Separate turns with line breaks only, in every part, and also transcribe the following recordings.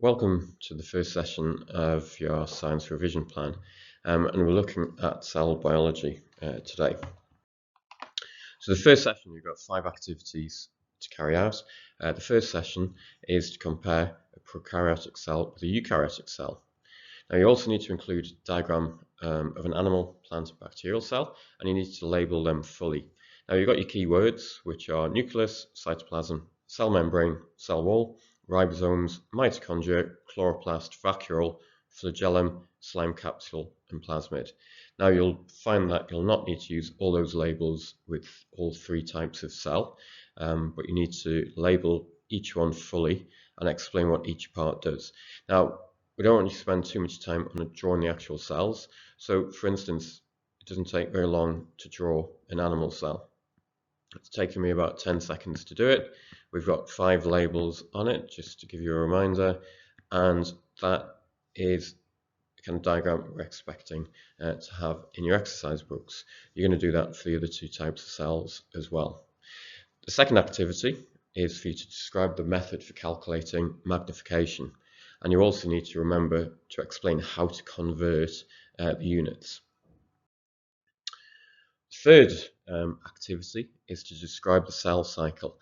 Welcome to the first session of your science revision plan, and we're looking at cell biology today. So the first session, you've got 5 activities to carry out. The first session is to compare a prokaryotic cell with a eukaryotic cell. Now you also need to include a diagram of an animal, plant, and bacterial cell, and you need to label them fully. Now you've got your key words, which are nucleus, cytoplasm, cell membrane, cell wall, ribosomes, mitochondria, chloroplast, vacuole, flagellum, slime capsule, and plasmid. Now you'll find that you'll not need to use all those labels with all 3 types of cell, but you need to label each one fully and explain what each part does. Now, we don't want you to spend too much time on drawing the actual cells. So, for instance, it doesn't take very long to draw an animal cell. It's taken me about 10 seconds to do it. We've got 5 labels on it, just to give you a reminder, and that is the kind of diagram we're expecting to have in your exercise books. You're going to do that for the other 2 types of cells as well. The second activity is for you to describe the method for calculating magnification, and you also need to remember to explain how to convert the units. Third activity is to describe the cell cycle,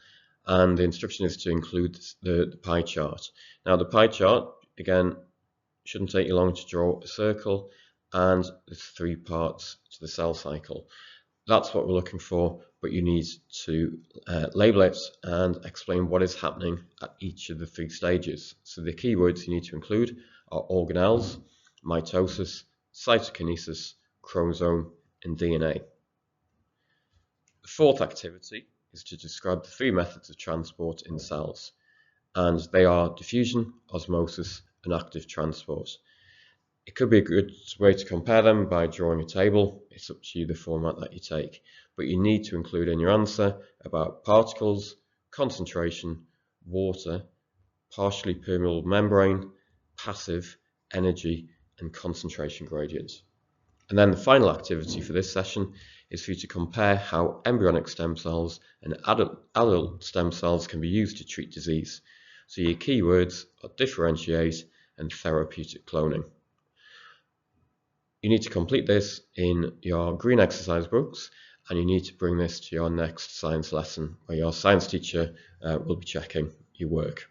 and the instruction is to include the pie chart. Now the pie chart, again, shouldn't take you long to draw a circle, and there's 3 parts to the cell cycle. That's what we're looking for, but you need to label it and explain what is happening at each of the 3 stages. So the key words you need to include are organelles, mitosis, cytokinesis, chromosome, and DNA. The fourth activity is to describe the 3 methods of transport in cells, and they are diffusion, osmosis, and active transport. It could be a good way to compare them by drawing a table. It's up to you the format that you take, but you need to include in your answer about particles, concentration, water, partially permeable membrane, passive, energy, and concentration gradients. And then the final activity for this session is for you to compare how embryonic stem cells and adult stem cells can be used to treat disease. So your keywords are differentiate and therapeutic cloning. You need to complete this in your green exercise books, and you need to bring this to your next science lesson where your science teacher will be checking your work.